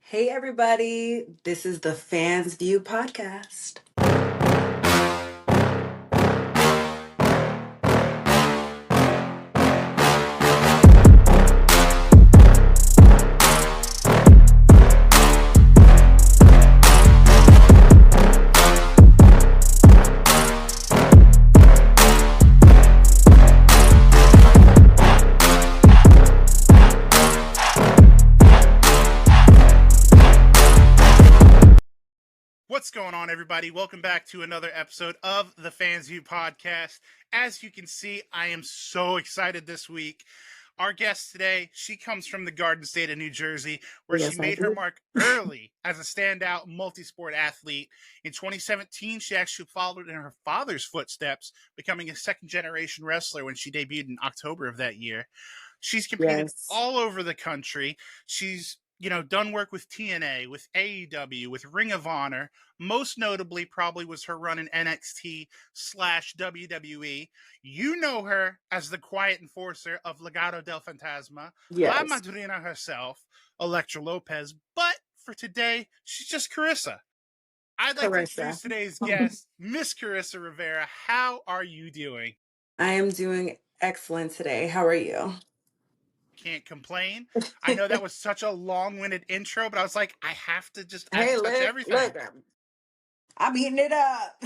Hey, everybody. This is the Fans View podcast. What's going on, everybody? Welcome back to another episode of the Fans View podcast. As you can see, I am so excited this week. Our guest today, she comes from the Garden State of New Jersey, where Yes, she I made her do. mark early as a standout multi-sport athlete. In 2017, she actually followed in her father's footsteps, becoming a second-generation wrestler when she debuted in October of that year. She's competed Yes. all over the country. She's done work with TNA, with AEW, with Ring of Honor. Most notably, probably was her run in NXT / WWE. You know her as the quiet enforcer of Legado del Fantasma, La Yes. Madrina herself, Elektra Lopez. But for today, she's just Karissa. I'd like to Karissa. introduce today's guest, Miss Karissa Rivera. How are you doing? I am doing excellent today. How are you? Can't complain. I know that was such a long-winded intro, but I was like, I have to Hey, touch look, everything. I'm eating it up.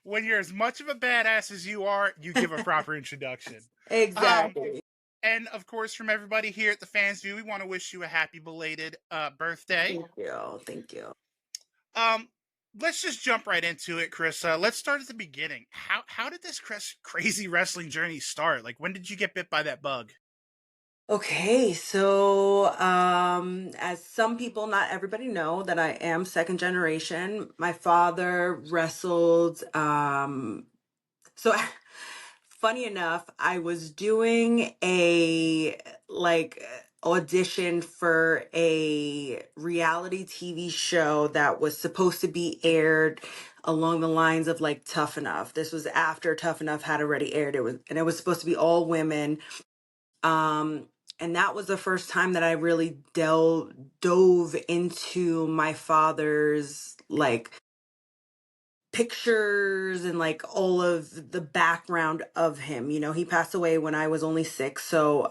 When you're as much of a badass as you are, you give a proper introduction. Um, Exactly. and of course, from everybody here at the Fans View, we want to wish you a happy belated birthday. Thank you. Thank you. Um, let's just jump right into it, Chris. Let's start at the beginning. How did this crazy wrestling journey start? Like, when did you get bit by that bug? Okay, so as some people, not everybody know that I am second generation. My father wrestled so funny enough, I was doing a like audition for a reality TV show that was supposed to be aired along the lines of like Tough Enough. This was after Tough Enough had already aired. It was supposed to be all women. Um and that was the first time that I really dove into my father's like pictures and like all of the background of him. He passed away when I was only 6. So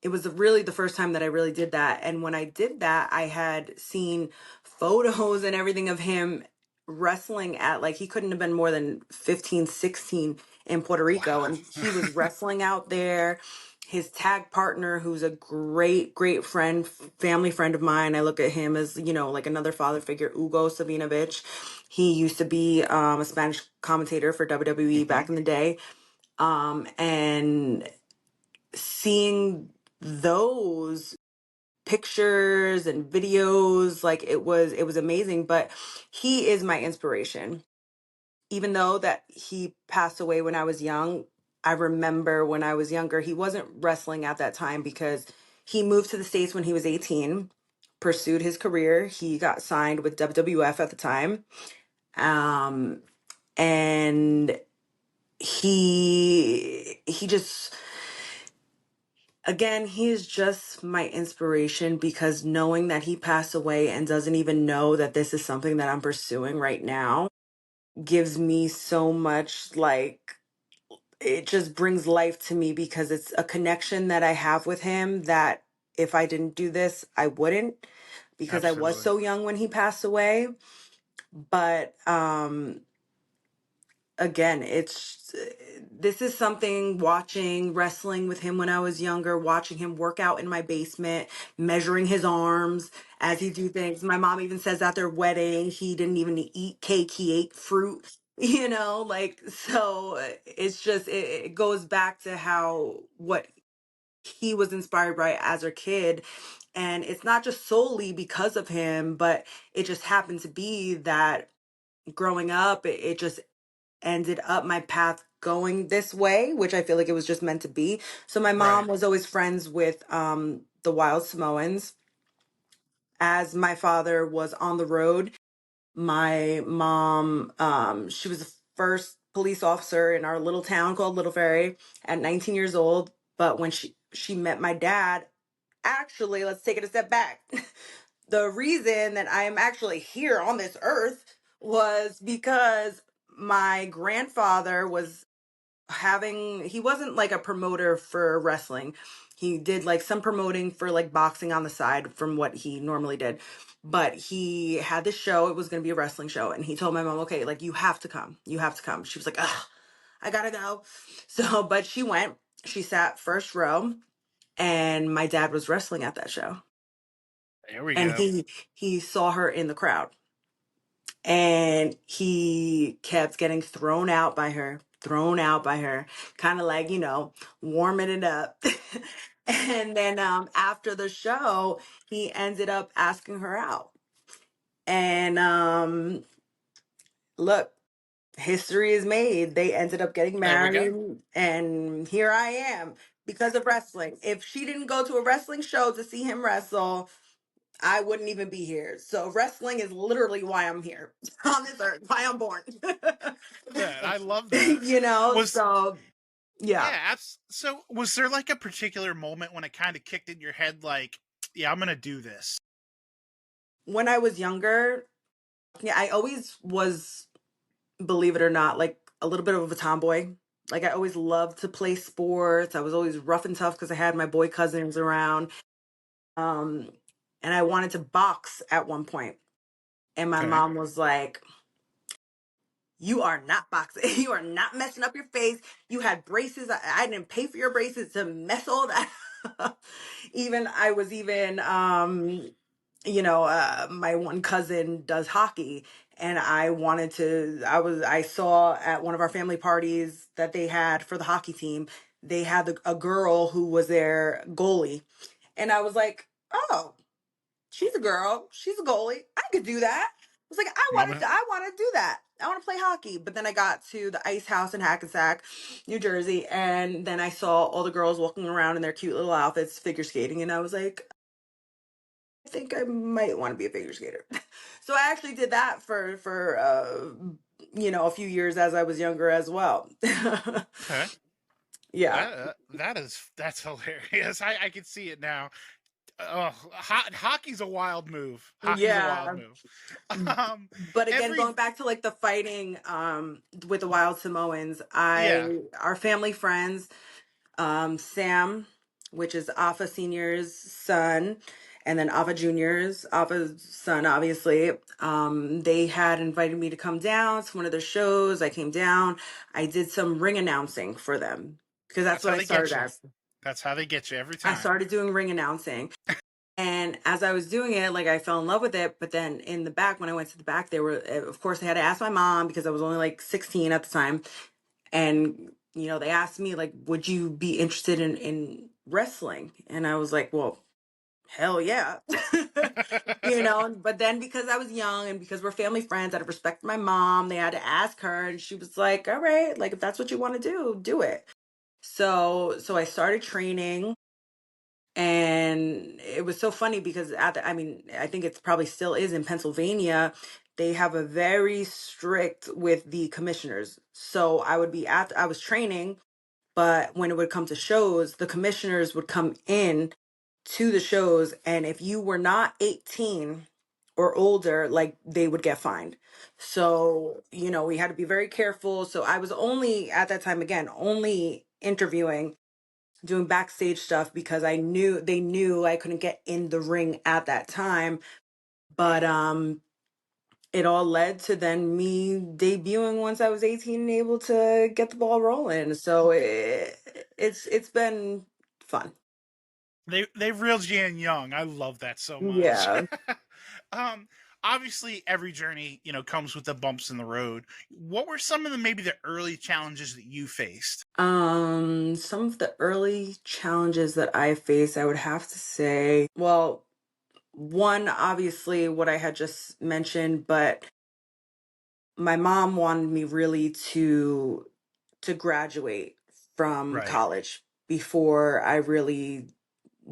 it was really the first time that I really did that. And when I did that, I had seen photos and everything of him wrestling at like he couldn't have been more than 15, 16 in Puerto Rico. Wow. And he was wrestling out there. His tag partner, who's a great friend, family friend of mine. I look at him as, like another father figure, Hugo Savinovich. He used to be a Spanish commentator for WWE Mm-hmm. back in the day. And seeing those pictures and videos, like it was amazing. But he is my inspiration. Even though that he passed away when I was young, I remember when I was younger, he wasn't wrestling at that time because he moved to the States when he was 18, pursued his career. He got signed with WWF at the time. Um, and he just, again, he is just my inspiration because knowing that he passed away and doesn't even know that this is something that I'm pursuing right now gives me so much, like, it just brings life to me because it's a connection that I have with him that if I didn't do this, I wouldn't, because I was Absolutely. so young when he passed away. But again, it's this is something, watching wrestling with him when I was younger, watching him work out in my basement, measuring his arms as he do things. My mom even says at their wedding he didn't even eat cake, he ate fruit. Like, so it's just it goes back to how what he was inspired by as a kid. And it's not just solely because of him, but it just happened to be that growing up, it just ended up my path going this way, which I feel like it was just meant to be. So my mom Right. was always friends with the Wild Samoans. As my father was on the road, my mom, she was the first police officer in our little town called Little Ferry at 19 years old. But when she met my dad actually, let's take it a step back. The reason that I am actually here on this earth was because my grandfather was he wasn't like a promoter for wrestling. He did like some promoting for like boxing on the side from what he normally did. But he had this show, it was going to be a wrestling show, and he told my mom, okay, like you have to come. You have to come. She was like, ugh, I gotta go. So, but she went, she sat first row, and my dad was wrestling at that show. There we And go. he saw her in the crowd, and he kept getting thrown out by her, kind of like, warming it up. And then after the show, he ended up asking her out. And look, history is made. They ended up getting There we go. married, and here I am because of wrestling. If she didn't go to a wrestling show to see him wrestle, I wouldn't even be here. So wrestling is literally why I'm here on this earth, why I'm born. That I love that. Was So yeah. Yeah, so was there like a particular moment when it kind of kicked in your head like, yeah, I'm going to do this? When I was younger, yeah, I always was, believe it or not, like a little bit of a tomboy. Like I always loved to play sports. I was always rough and tough because I had my boy cousins around. Um, and I wanted to box at one point. And my Okay. mom was like, you are not boxing. You are not messing up your face. You had braces. I didn't pay for your braces to mess all that up. My one cousin does hockey, and I saw at one of our family parties that they had for the hockey team, they had a girl who was their goalie. And I was like, oh, she's a girl. She's a goalie. I could do that. I was like, Mama. I want to do that. I want to play hockey. But then I got to the ice house in Hackensack, New Jersey, and then I saw all the girls walking around in their cute little outfits, figure skating, and I was like, I think I might want to be a figure skater. So I actually did that for a few years as I was younger as well. Okay. Yeah. That's hilarious. I can see it now. Oh, hockey's a wild move. Hockey's a wild Yeah. move. Um, But again, every going back to like the fighting with the Wild Samoans, Yeah, our family friends, Sam, which is Alpha Senior's son, and then Alpha's son, obviously. They had invited me to come down to one of their shows. I came down. I did some ring announcing for them because that's that's what how I they get started you. as. That's how they get you every I time. started doing ring announcing. And as I was doing it, like I fell in love with it. But then in the back, when I went to the back, of course, I had to ask my mom because I was only like 16 at the time. And, they asked me, like, would you be interested in wrestling? And I was like, well, hell yeah. But then because I was young and because we're family friends, out of respect for my mom, they had to ask her. And she was like, all right, like, if that's what you want to do it. So I started training. And it was so funny because I think it's probably still is in Pennsylvania. They have a very strict with the commissioners. So I was training, but when it would come to shows, the commissioners would come in to the shows. And if you were not 18 or older, like they would get fined. So, we had to be very careful. So I was only at that time, again, only interviewing, doing backstage stuff because they knew I couldn't get in the ring at that time. But it all led to then me debuting once I was 18 and able to get the ball rolling. So it's been fun. They've reeled you in young. I love that so much. Yeah. um, Obviously, every journey comes with the bumps in the road. What were some of the early challenges that you faced? Some of the early challenges that I faced, I would have to say, well, one, obviously what I had just mentioned, but my mom wanted me really to graduate from Right. college before I really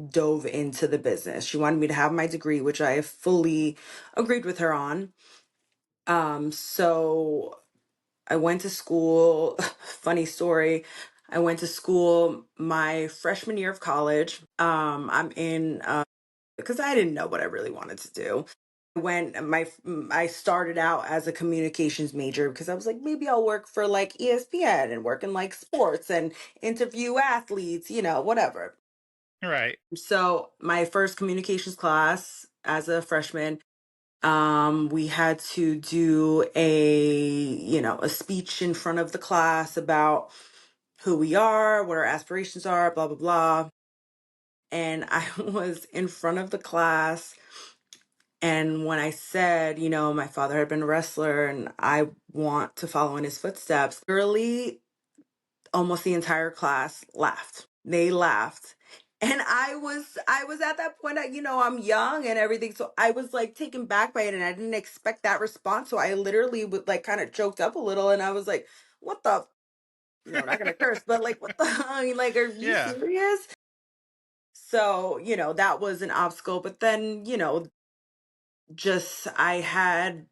dove into the business. She wanted me to have my degree, which I fully agreed with her on. So I went to school. Funny story. I went to school my freshman year of college. I'm in because I didn't know what I really wanted to do. I started out as a communications major because I was like, maybe I'll work for like ESPN and work in like sports and interview athletes, whatever. Right. So my first communications class as a freshman, we had to do a speech in front of the class about who we are, what our aspirations are, blah blah blah. And I was in front of the class, and when I said, my father had been a wrestler and I want to follow in his footsteps, literally almost the entire class laughed. They laughed. And I was at that point, I'm young and everything. So I was like taken back by it and I didn't expect that response. So I literally would like kind of choked up a little and I was like, what the, not gonna curse, but like, what the, like, are you Yeah. serious? So, that was an obstacle. But then, just I had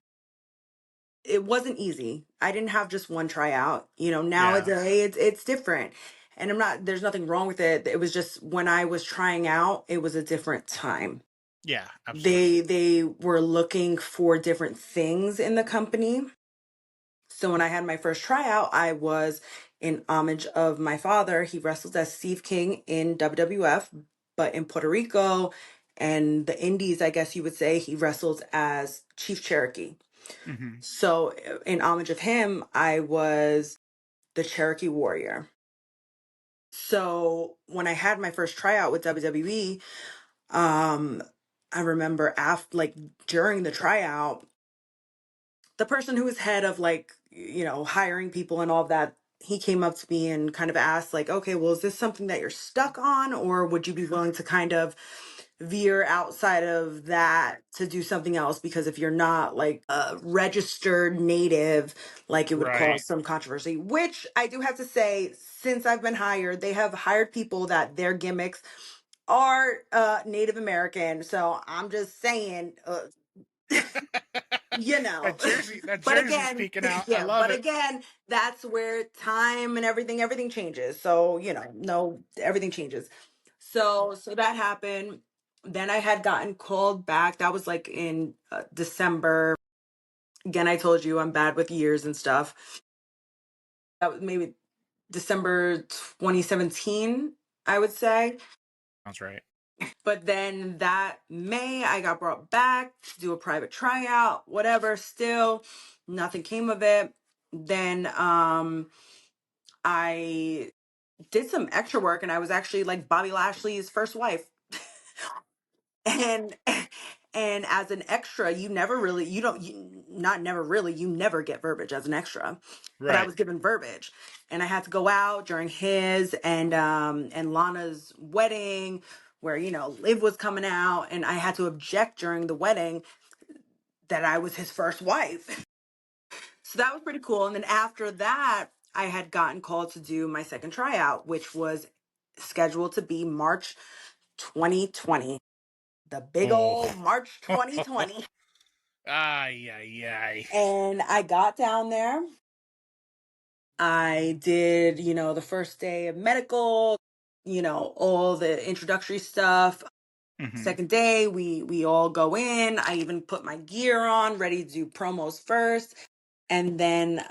it wasn't easy. I didn't have just one tryout. Yeah. Nowadays it's different. And there's nothing wrong with it. It was just when I was trying out, it was a different time. Yeah. They Absolutely. they were looking for different things in the company. So when I had my first tryout, I was in homage of my father. He wrestled as Steve King in WWF, but in Puerto Rico and the Indies, I guess you would say, he wrestled as Chief Cherokee. Hmm. So, in homage of him, I was the Cherokee Warrior. So, when I had my first tryout with WWE, um, I remember after, like, during the tryout, the person who was head of, like, hiring people and all of that, he came up to me and kind of asked, like, okay, well, is this something that you're stuck on, or would you be willing to kind of veer outside of that to do something else? Because if you're not like a registered native, like it would Right. cause some controversy, which I do have to say, since I've been hired, they have hired people that their gimmicks are Native American. So I'm just saying, you know That but Jersey again, speaking out. I yeah, love but it. again, that's where time and everything changes. So no, everything changes. So that happened. Then I had gotten called back. That was like in December. Again, I told you I'm bad with years and stuff. That was maybe December 2017, I would say. Sounds right. But then that May, I got brought back to do a private tryout, whatever, still nothing came of it. Then I did some extra work and I was actually like Bobby Lashley's first wife. And and as an extra, you never really you don't you, not never really you never get verbiage as an extra. But I Right. was given verbiage and I had to go out during his and Lana's wedding where Liv was coming out and I had to object during the wedding that I was his first wife. So that was pretty cool. And then after that, I had gotten called to do my second tryout, which was scheduled to be March 2020. The big Oh. old March 2020. Ay, ay, ay. And I got down there. I did, the first day of medical, all the introductory stuff. Hmm. Second day, we all go in. I even put my gear on, ready to do promos first. And then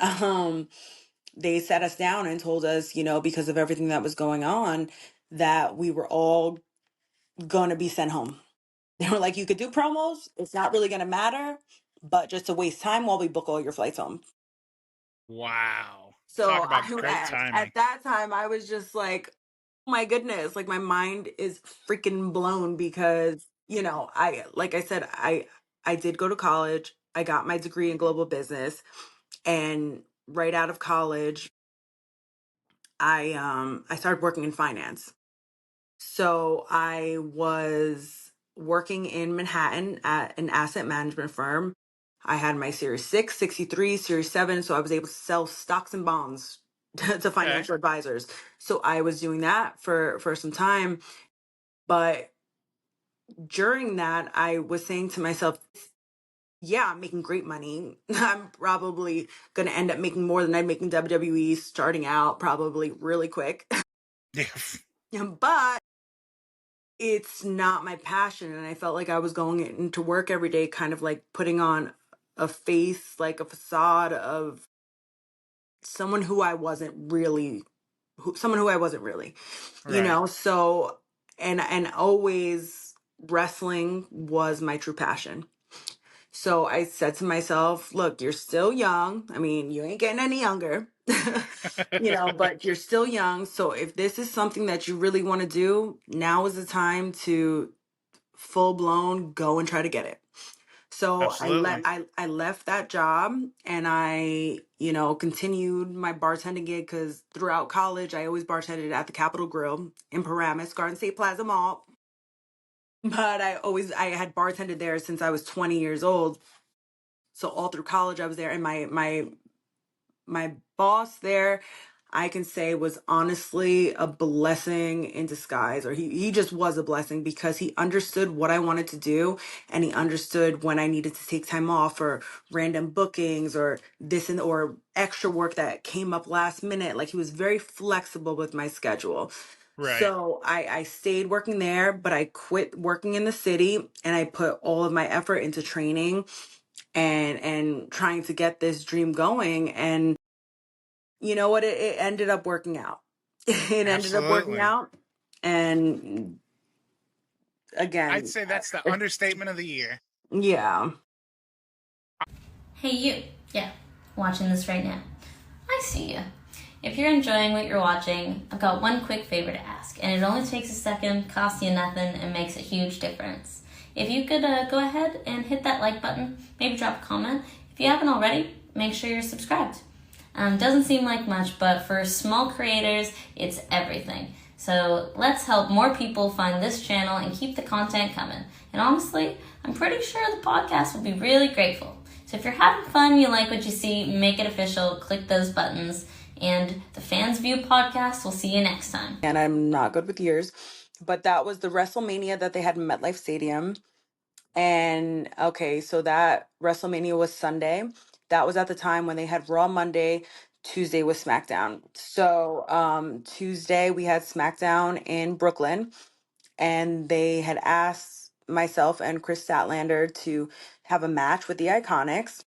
they sat us down and told us, because of everything that was going on, that we were all gonna be sent home. They were like, you could do promos, it's not really gonna matter, but just to waste time while we book all your flights home. Wow. Talk So about great at timing. that time I was just like, oh my goodness, like my mind is freaking blown because, I like I said, I did go to college. I got my degree in global business and right out of college, I started working in finance. So I was working in Manhattan at an asset management firm. I had my Series 6, 63, Series 7, so I was able to sell stocks and bonds to Okay. financial advisors. So I was doing that for some time, but during that I was saying to myself, Yeah, I'm making great money. I'm probably going to end up making more than I'd make in WWE starting out, probably really quick. Yeah. But it's not my passion. And I felt like I was going into work every day, kind of like putting on a face, like a facade of someone who I wasn't really, someone who I wasn't really, Right. So, and always wrestling was my true passion. So I said to myself, look, you're still young. I mean, you ain't getting any younger, but you're still young. So if this is something that you really want to do, now is the time to full blown go and try to get it. So Absolutely. I left that job and I, continued my bartending gig because throughout college I always bartended at the Capitol Grill in Paramus, Garden State Plaza Mall. But I had bartended there since I was 20 years old. So all through college I was there, and my boss there, I can say, was honestly a blessing in disguise, or he just was a blessing because he understood what I wanted to do, and he understood when I needed to take time off or random bookings or this and or extra work that came up last minute. Like, he was very flexible with my schedule. Right. So I stayed working there, but I quit working in the city and I put all of my effort into training and trying to get this dream going. And you know what? It ended up working out. It ended up working Absolutely. out. And I'd again, say that's the understatement of the year. yeah. Hey, you. Yeah, watching this right now. I see you. If you're enjoying what you're watching, I've got one quick favor to ask, and it only takes a second, costs you nothing, and makes a huge difference. If you could go ahead and hit that like button, maybe drop a comment. If you haven't already, make sure you're subscribed. Doesn't seem like much, but for small creators, it's everything. So let's help more people find this channel and keep the content coming. And honestly, I'm pretty sure the podcast will be really grateful. So if you're having fun, you like what you see, make it official, click those buttons, and the Fans View podcast, we'll see you next time. And I'm not good with years, but that was the WrestleMania that they had in MetLife Stadium. And okay, so that WrestleMania was Sunday. That was at the time when they had Raw Monday, Tuesday was SmackDown. So Tuesday we had SmackDown in Brooklyn, and they had asked myself and Chris Statlander to have a match with the Iconics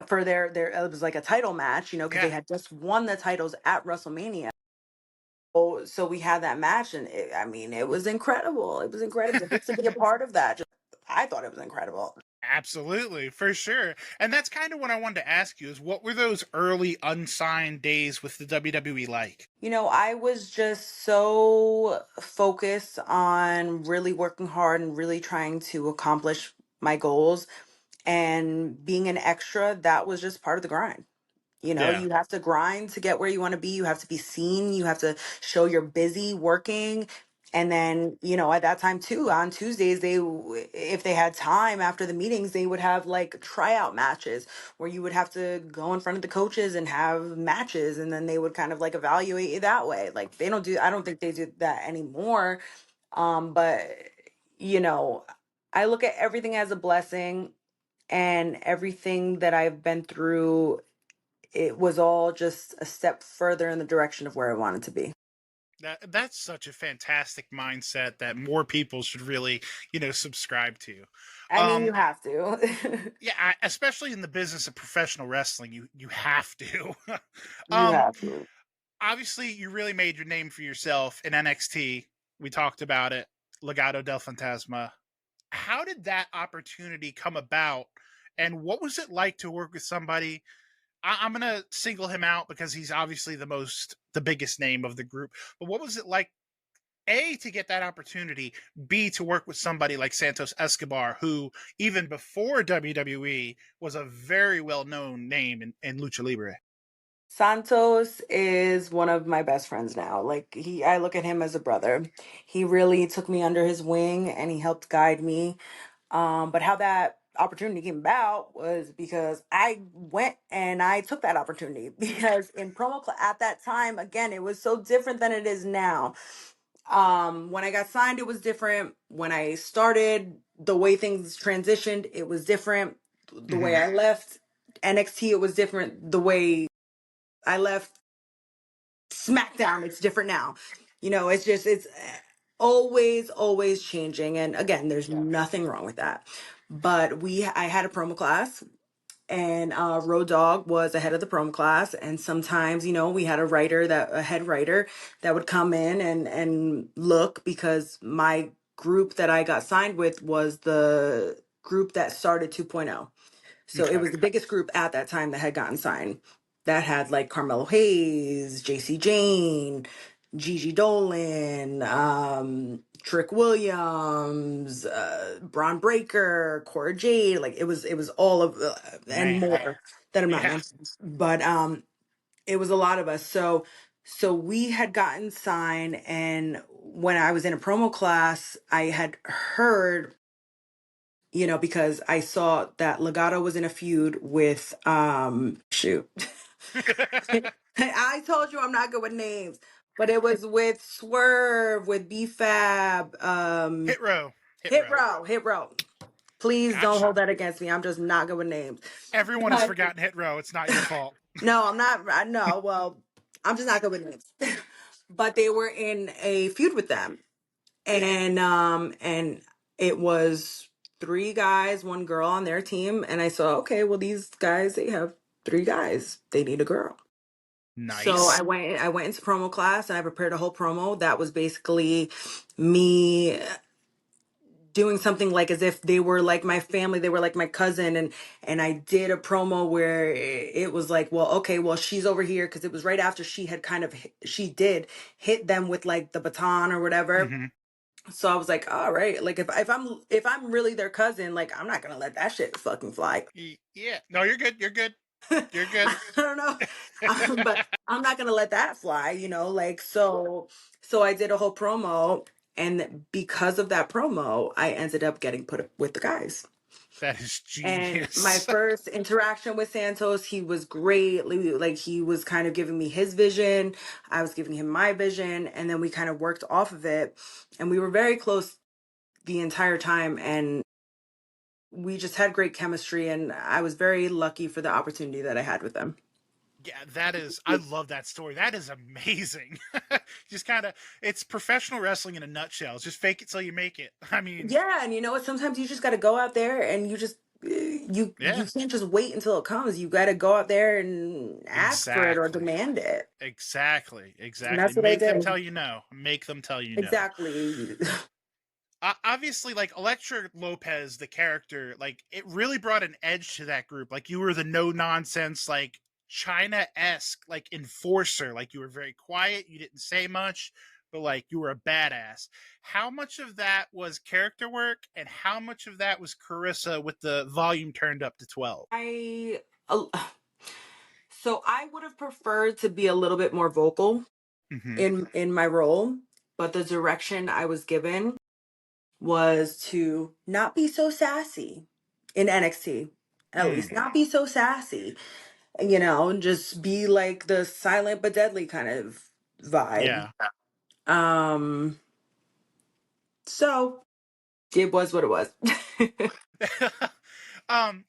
for their it was like a title match, because they Yeah. had just won the titles at WrestleMania. So we had that match, and I mean, it was incredible. It was incredible just to be a part of that. I thought it was incredible. Absolutely, for sure. And that's kind of what I wanted to ask you is what were those early unsigned days with the WWE like? I was just so focused on really working hard and really trying to accomplish my goals, and being an extra, that was just part of the grind. Yeah. You have to grind to get where you want to be. You have to be seen. You have to show you're busy working. And then, at that time too, on Tuesdays, if they had time after the meetings, they would have like tryout matches where you would have to go in front of the coaches and have matches. And then they would kind of like evaluate you that way. Like, I don't think they do that anymore. But, you know, I look at everything as a blessing, and everything that I've been through, it was all just a step further in the direction of where I wanted to be. That's such a fantastic mindset that more people should really, subscribe to. I mean, you Um have to. yeah, especially in the business of professional wrestling, you have to. You um have to. Obviously you really made your name for yourself in NXT. We talked about it. Legado del Fantasma. How did that opportunity come about, and what was it like to work with somebody? I'm gonna single him out because he's obviously the biggest name of the group. But what was it like, A, to get that opportunity, B, to work with somebody like Santos Escobar, who even before WWE was a very well known name in Lucha Libre? Santos is one of my best friends now. Like, I look at him as a brother. He really took me under his wing and he helped guide me. But how that opportunity came about was because I went and I took that opportunity because in at that time, again, it was so different than it is now. When I got signed, it was different. When I started the way things transitioned, it was different. The way I left NXT, it was different. The way I left SmackDown, it's different now. It's just, it's always changing. And again, there's nothing wrong with that. But I had a promo class, and Road Dogg was ahead of the promo class. And sometimes, we had a head writer that would come in and look, because my group that I got signed with was the group that started 2.0. So it was the biggest group at that time that had gotten signed. That had like Carmelo Hayes, JC Jane, Gigi Dolan, Trick Williams, Braun Breaker, Cora Jade. Like it was all of and Man. more that I'm not Yeah. mentioning. But it was a lot of us. So we had gotten signed, and when I was in a promo class, I had heard, because I saw that Legado was in a feud with shoot. I told you I'm not good with names, but it was with Swerve, with BFAB, Hit row. Hit Row. Please don't Gotcha. hold that against me. I'm just not good with names. Everyone has But forgotten Hit row. It's not your fault. no, I'm not. No, well, I'm just not good with names. But they were in a feud with them, and it was three guys, one girl on their team, and I saw, okay, well, these guys, they have three guys, they need a girl. So Nice. I went into promo class, and I prepared a whole promo that was basically me doing something like as if they were like my family, they were like my cousin. And I did a promo where it was like, well, okay, well, she's over here, because it was right after she had she did hit them with like the baton or whatever. So I was like, all right, like if I'm really their cousin, like I'm not gonna let that shit fucking fly. Yeah. No, you're good. You're good. You're good. I don't know, but I'm not gonna let that fly, like so I did a whole promo, and because of that promo, I ended up getting put with the guys. That is And my genius. first interaction with Santos, he was great. Like he was kind of giving me his vision, I was giving him my vision, and then we kind of worked off of it, and we were very close the entire time, and we just had great chemistry, and I was very lucky for the opportunity that I had with them. Yeah, that is, I love that story. That is amazing. Just kind of, it's professional wrestling in a nutshell. It's just fake it till you make it. I mean, Yeah, and you know what? Sometimes you just got to go out there, and you just you yeah, can't just wait until it comes. You got to go out there and ask for it or exactly. demand it, Exactly. and Exactly. that's what I Make them did. tell you no. Make them tell you no. Exactly. Obviously, like Elektra Lopez, the character, like it really brought an edge to that group. Like you were the no nonsense, like China-esque, like enforcer. Like you were very quiet, you didn't say much, but like you were a badass. How much of that was character work, and how much of that was Karissa with the volume turned up to 12? I uh, so I would have preferred to be a little bit more vocal Mm-hmm. in my role, but the direction I was given was to not be so sassy in NXT. At least not be so sassy, just be like the silent but deadly kind of vibe. Yeah. Um, so it was what it was.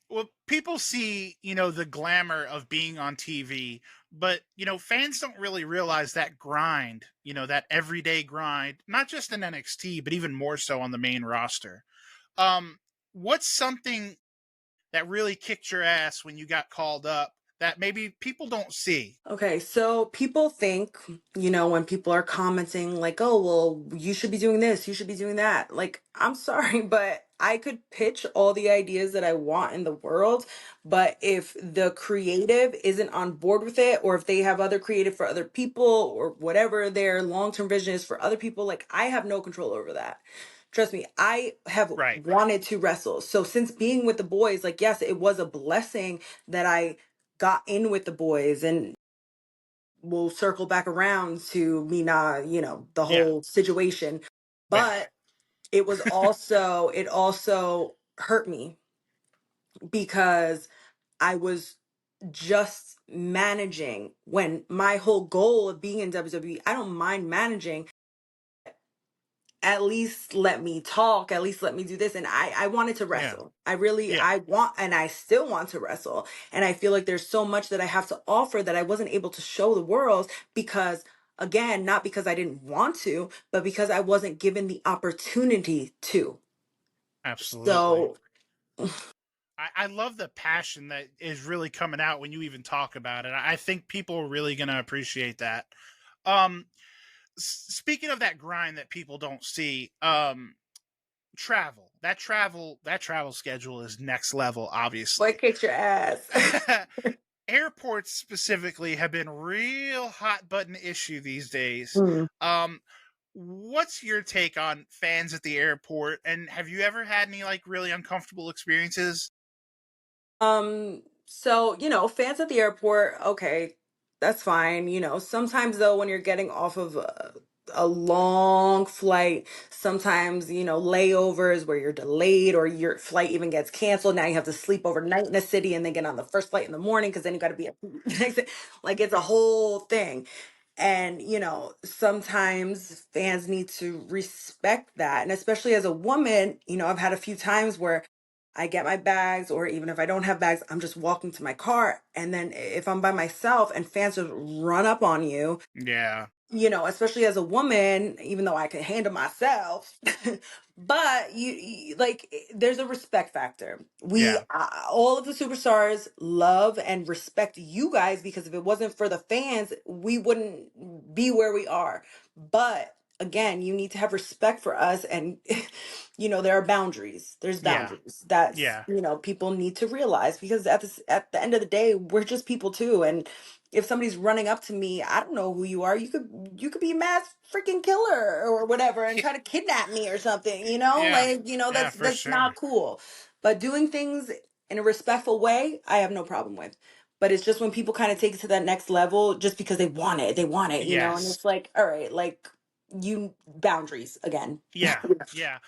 Well, people see, the glamour of being on TV, but, fans don't really realize that grind, that everyday grind, not just in NXT, but even more so on the main roster. Um, what's something that really kicked your ass when you got called up that maybe people don't see? Okay, so people think, when people are commenting like, oh, well, you should be doing this, you should be doing that. Like, I'm sorry, but I could pitch all the ideas that I want in the world, but if the creative isn't on board with it, or if they have other creative for other people, or whatever their long-term vision is for other people, like, I have no control over that. Trust me, I have Right. wanted to wrestle. So since being with the boys, like, yes, it was a blessing that I got in with the boys, and we'll circle back around to me not, the Yeah. whole situation. Yeah. But it also hurt me, because I was just managing, when my whole goal of being in WWE, I don't mind managing. at least let me talk, at least let me do this. And I wanted to wrestle. Yeah. I want, and I still want to wrestle. And I feel like there's so much that I have to offer that I wasn't able to show the world because, again, not because I didn't want to, but because I wasn't given the opportunity to. Absolutely. So, I love the passion that is really coming out when you even talk about it. I think people are really going to appreciate that. Um, Speaking of that grind that people don't see, that travel schedule is next level, boy, obviously. kick your ass. Airports specifically have been real hot button issue these days. Mm. What's your take on fans at the airport, and have you ever had any like really uncomfortable experiences? So, fans at the airport, okay, that's fine. Sometimes though, when you're getting off of a long flight, sometimes, layovers where you're delayed or your flight even gets canceled. Now you have to sleep overnight in a city and then get on the first flight in the morning because then you got to be at like it's a whole thing. And, sometimes fans need to respect that. And especially as a woman, I've had a few times where I get my bags, or even if I don't have bags, I'm just walking to my car. And then if I'm by myself and fans just run up on you, Yeah, especially as a woman, even though I can handle myself, but like, there's a respect factor. yeah, All of the superstars love and respect you guys because if it wasn't for the fans, we wouldn't be where we are. But again, you need to have respect for us. And, there are boundaries. There's yeah, boundaries that's, yeah, people need to realize because at the end of the day, we're just people too. And if somebody's running up to me, I don't know who you are. You could be a mass freaking killer or whatever and try to kidnap me or something, yeah, like, yeah, that's for not sure. cool. But doing things in a respectful way, I have no problem with. But it's just when people kind of take it to that next level just because they want it, and Yes, it's like, all right, like you boundaries again. yeah, yeah.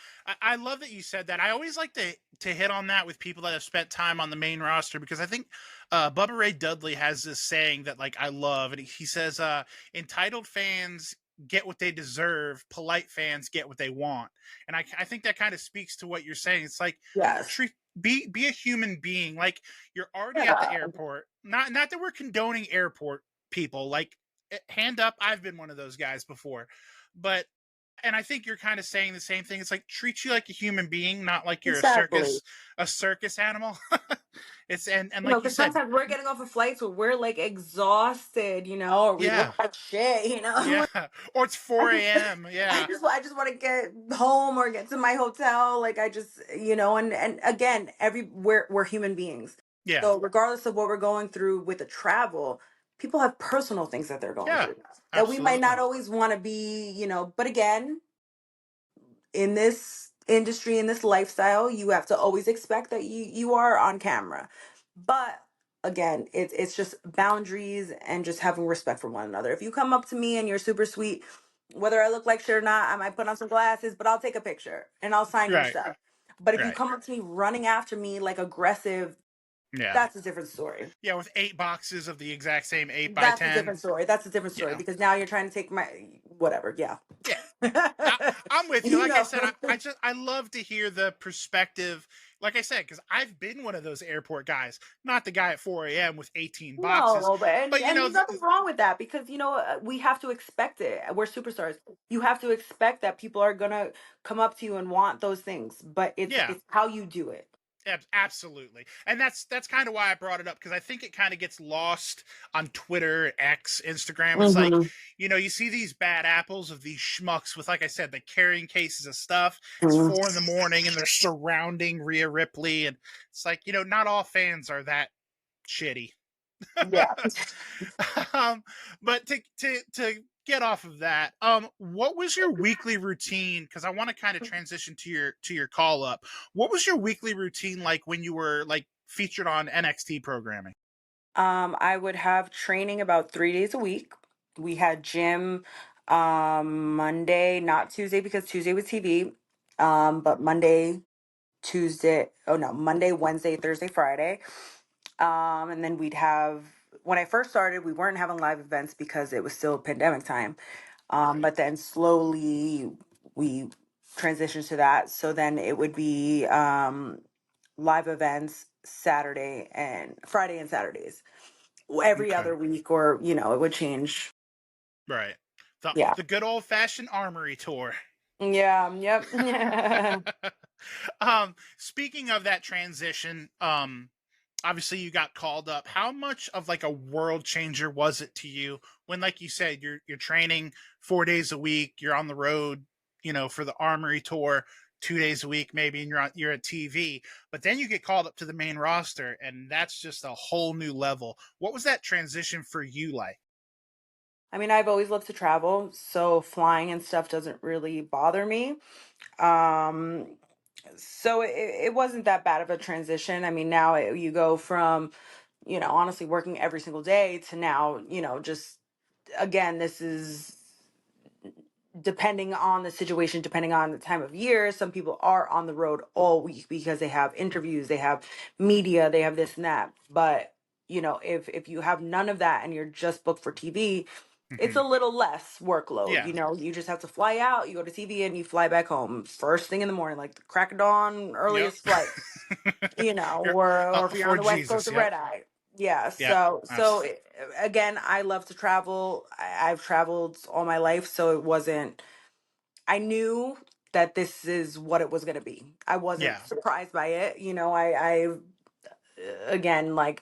I love that you said that. I always like to hit on that with people that have spent time on the main roster because I think Bubba Ray Dudley has this saying that like I love, and he says, "Entitled fans get what they deserve, polite fans get what they want." And I think that kind of speaks to what you're saying. It's like Yes. treat be a human being. Like you're already at the Yeah. airport. Not that we're condoning airport people. Like hand up, I've been one of those guys before, but and I think you're kind of saying the same thing. It's like treat you like a human being, not like you're Exactly. a circus animal. It's and like you Because said, sometimes we're getting off of flights where we're like exhausted, or we yeah, look like shit, yeah, or it's I 4 just, a.m. I Yeah, just, I just want to get home or get to my hotel. Like I just, and again, we're human beings. yeah, So regardless of what we're going through with the travel, people have personal things that they're going yeah, through that we might not absolutely. always want to be, but again, in this industry, in this lifestyle, you have to always expect that you are on camera. But again, it's just boundaries and just having respect for one another. If you come up to me and you're super sweet, whether I look like shit or not, I might put on some glasses, but I'll take a picture and I'll sign your Right, stuff. But if you right. come up to me running after me like aggressive, Yeah, that's a different story. yeah. With 8 boxes of the exact same 8 by 10. That's a different story Yeah, because now you're trying to take my whatever. Yeah. yeah. I, I'm with you. you Like I know. said, I love to hear the perspective. Like I said, because I've been one of those airport guys, not the guy at 4 a.m. with 18 boxes, No, but and, but and there's nothing wrong with that because we have to expect it. We're superstars. You have to expect that people are gonna come up to you and want those things, but it's yeah, it's how you do it. absolutely. And that's kind of why I brought it up because I think it kind of gets lost on Twitter, X, Instagram. It's like, Hmm. you see these bad apples of these schmucks with, like I said, the carrying cases of stuff. It's Hmm. 4 in the morning and they're surrounding Rhea Ripley. And it's like, not all fans are that shitty. Yeah. um, but to get off of that, what was your weekly routine? Because I want to kind of transition to your call up. What was your weekly routine like when you were like featured on NXT programming? I would have training about 3 days a week. We had gym Monday, not Tuesday because Tuesday was TV. But Monday, Tuesday, oh no, Monday, Wednesday, Thursday, Friday. And then we'd have when I first started, we weren't having live events because it was still pandemic time. Right. But then slowly we transitions to that. So then it would be live events Saturday and Friday and Saturdays every Okay. other week, or it would change. Right. The Yeah. the good old fashioned armory tour. Yeah. Yep. Speaking of that transition, obviously you got called up. How much of like a world changer was it to you when, like you said, you're training 4 days a week, you're on the road, for the armory tour 2 days a week maybe, and you're at TV, but then you get called up to the main roster, and that's just a whole new level. What was that transition for you like? I mean, I've always loved to travel, so flying and stuff doesn't really bother me. Um, so it wasn't that bad of a transition. I mean, now you go from, honestly working every single day to now, just again, this is depending on the situation, depending on the time of year. Some people are on the road all week because they have interviews, they have media, they have this and that. But if you have none of that and you're just booked for TV, it's Mm-hmm. a little less workload. Yeah. You just have to fly out, you go to TV, and you fly back home first thing in the morning, like the crack of dawn, Yep. earliest flight. You're, Or if you're on before the west coast Jesus. of Yep. red eye. Yeah. Yep. So again, I love to travel. I've traveled all my life, so it wasn't. I knew that this is what it was going to be. I wasn't Yeah. surprised by it. I again, like,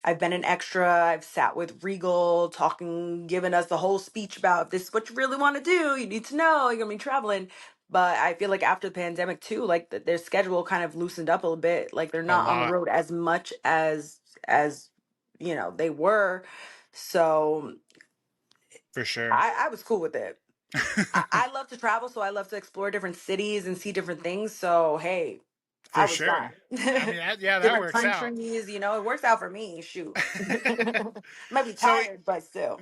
I've been an extra. I've sat with Regal talking, giving us the whole speech about, this is what you really want to do. You need to know you're gonna be traveling. But I feel like after the pandemic too, like their schedule kind of loosened up a little bit. Like they're A not on the lot, road as much as they were. So for sure. I was cool with it. I love to travel, so I love to explore different cities and see different things. So hey, I For was sure. I fine. mean, that Different works out. countries, it works out for me. Shoot, might be So tired, but still.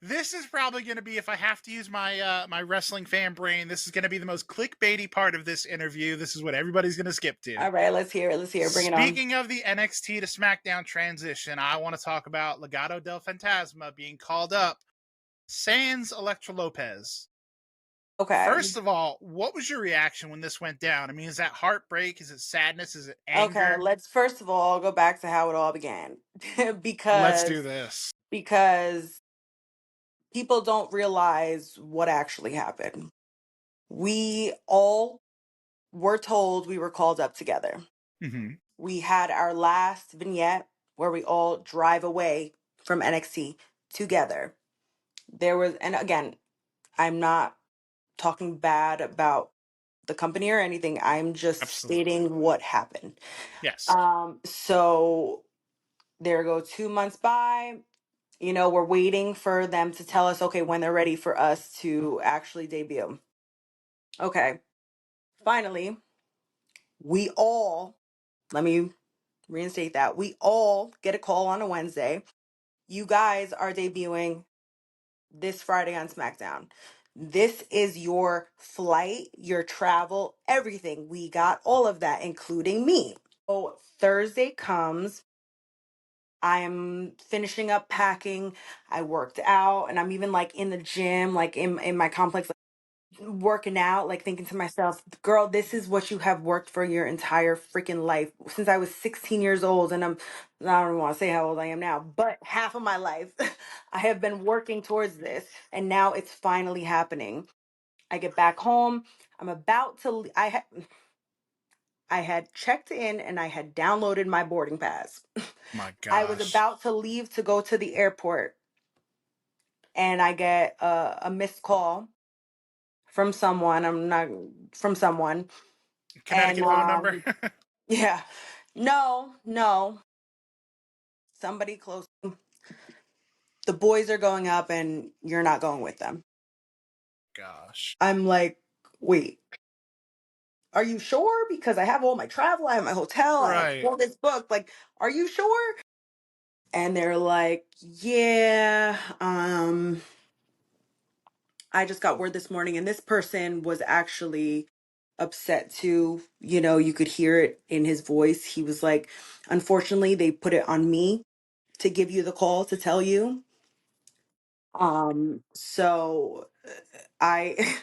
this is probably going to be, if I have to use my wrestling fan brain, this is going to be the most clickbaity part of this interview. This is what everybody's going to skip to. All right, let's hear it. Let's hear it. Bring it on. Speaking of the NXT to SmackDown transition, I want to talk about Legado del Fantasma being called up sans Elektra Lopez. Okay. First of all, what was your reaction when this went down? I mean, is that heartbreak? Is it sadness? Is it anger? Okay, let's first of all go back to how it all began. Let's do because this. because people don't realize what actually happened. We all were told we were called up together. Mm-hmm. We had our last vignette where we all drive away from NXT together. And again, I'm not talking bad about the company or anything. I'm just Absolutely. stating what happened. Yes. So there go 2 months by. We're waiting for them to tell us, okay, when they're ready for us to actually debut. Okay. Finally, we all, let me reinstate that. We all get a call on a Wednesday. You guys are debuting this Friday on SmackDown. This is your flight, your travel, everything. We got all of that, including me. So Thursday comes. I'm finishing up packing. I worked out, and I'm even like in the gym, like in my complex, like, working out, like thinking to myself, girl, this is what you have worked for your entire freaking life since I was 16 years old. And I don't even want to say how old I am now, but half of my life I have been working towards this, and now it's finally happening. I get back home. I'm about to, I had checked in and I had downloaded my boarding pass. My I was gosh. about to leave to go to the airport, and I get a missed call from someone. I'm not from someone. And Connecticut phone number? yeah. No. Somebody close. The boys are going up and you're not going with them. Gosh. I'm like, wait, are you sure? Because I have all my travel, I have my hotel, I have Right. all this book. Like, are you sure? And they're like, yeah, I just got word this morning, and this person was actually upset too. You could hear it in his voice. He was like, unfortunately, they put it on me to give you the call to tell you. So I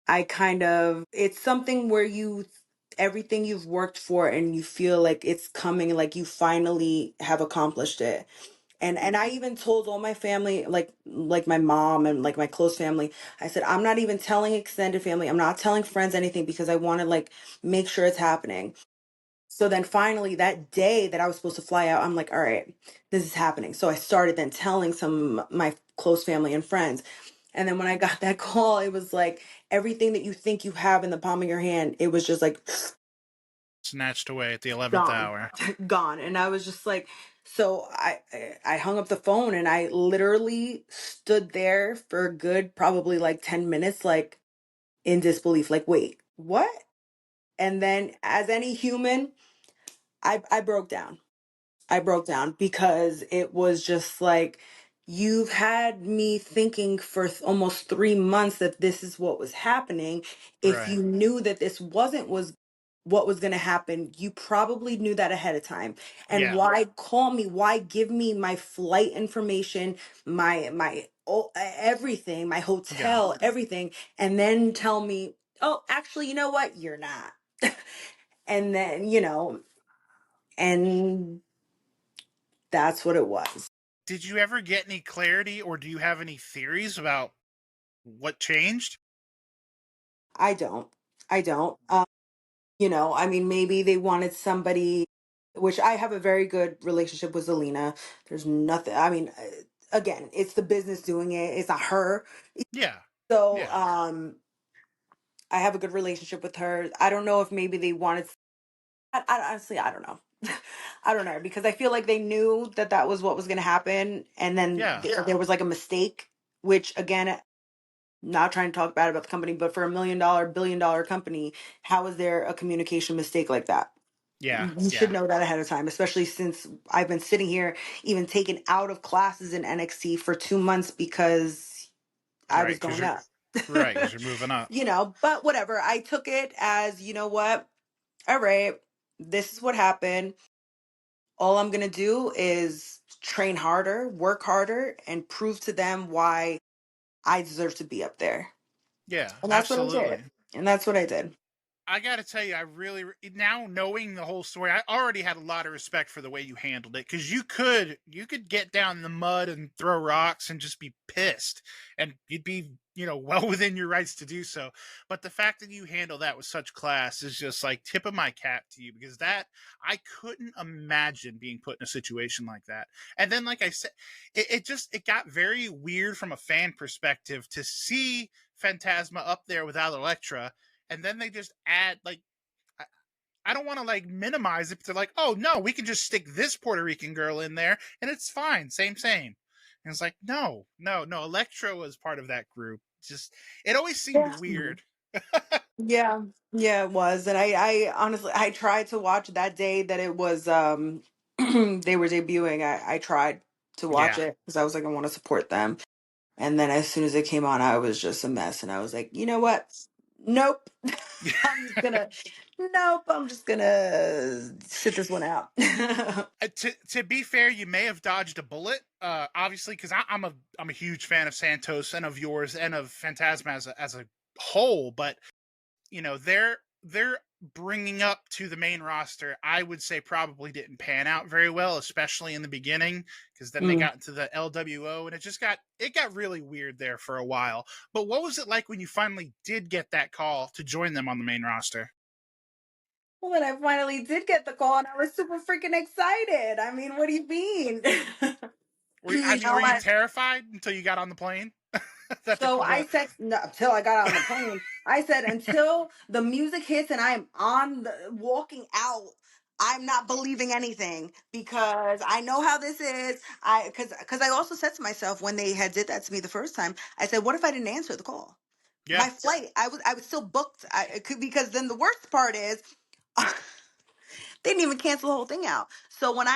it's something where everything you've worked for and you feel like it's coming, like you finally have accomplished it. And I even told all my family, like my mom and like my close family, I said, I'm not even telling extended family, I'm not telling friends anything, because I want to like make sure it's happening. So then finally that day that I was supposed to fly out, I'm like, all right, this is happening. So I started then telling some of my close family and friends. And then when I got that call, it was like everything that you think you have in the palm of your hand, it was just like Snatched away at the 11th gone, hour. gone. And I was just like, so I hung up the phone and I literally stood there for a good probably like 10 minutes, like in disbelief, like, wait, what? And then as any human, I broke down. I broke down because it was just like, you've had me thinking for almost 3 months that this is what was happening. If Right. you knew that this wasn't was what was going to happen, you probably knew that ahead of time. And Yeah. why call me? Why give me my flight information, everything, my Yeah. hotel, everything, and then tell me, oh, actually, you know what? You're not. And then, and that's what it was. Did you ever get any clarity, or do you have any theories about what changed? I don't. I don't. I mean, maybe they wanted somebody, which I have a very good relationship with Zelina. There's nothing, I mean, again, it's the business doing it. It's not her. Yeah. So, Yeah. I have a good relationship with her. I don't know if maybe they wanted, honestly, I don't know. I don't know, because I feel like they knew that that was what was going to happen. And then Yeah. there was like a mistake, which again, not trying to talk bad about the company, but for $1 million, billion-dollar company, how is there a communication mistake like that? Yeah. You should Yeah. know that ahead of time, especially since I've been sitting here, even taken out of classes in NXT for 2 months because I Right. was Because going you're up. right. Because you're moving up. But whatever. I took it as, you know what? All right, this is what happened. All I'm going to do is train harder, work harder, and prove to them why I deserve to be up there. Yeah. And that's what I did. Absolutely. And that's what I did. I got to tell you, I really now knowing the whole story, I already had a lot of respect for the way you handled it, because you could get down in the mud and throw rocks and just be pissed, and you'd be well within your rights to do so. But the fact that you handle that with such class is just like tip of my cap to you, because that I couldn't imagine being put in a situation like that. And then, like I said, it got very weird from a fan perspective to see Phantasma up there without Elektra, and then they just add like I don't want to like minimize it, but they're like, oh no, we can just stick this Puerto Rican girl in there and it's fine, same. And it's like, no, Electra was part of that group. Just it always seemed Yeah. weird. Yeah, yeah, it was. And I honestly, I tried to watch that day that it was they were debuting. I tried to watch Yeah. it because I was like, I want to support them. And then as soon as it came on, I was just a mess. And I was like, you know what? Nope. I'm just gonna nope, I'm just gonna sit this one out. To be fair, you may have dodged a bullet. Obviously, because I'm a huge fan of Santos and of yours and of Phantasma as a whole, but their bringing up to the main roster, I would say probably didn't pan out very well, especially in the beginning, because then they Mm. got into the LWO and it got really weird there for a while. But what was it like when you finally did get that call to join them on the main roster? Well, when I finally did get the call, and I was super freaking excited. I mean, what do you mean? Were you terrified until you got on the plane? that So the I said, no, until I got on the plane, I said, until the music hits and I'm walking out, I'm not believing anything, because I know how this is. Because I also said to myself when they had did that to me the first time, I said, what if I didn't answer the call? Yeah. My flight, I was still booked. Because then the worst part is, they didn't even cancel the whole thing out. So when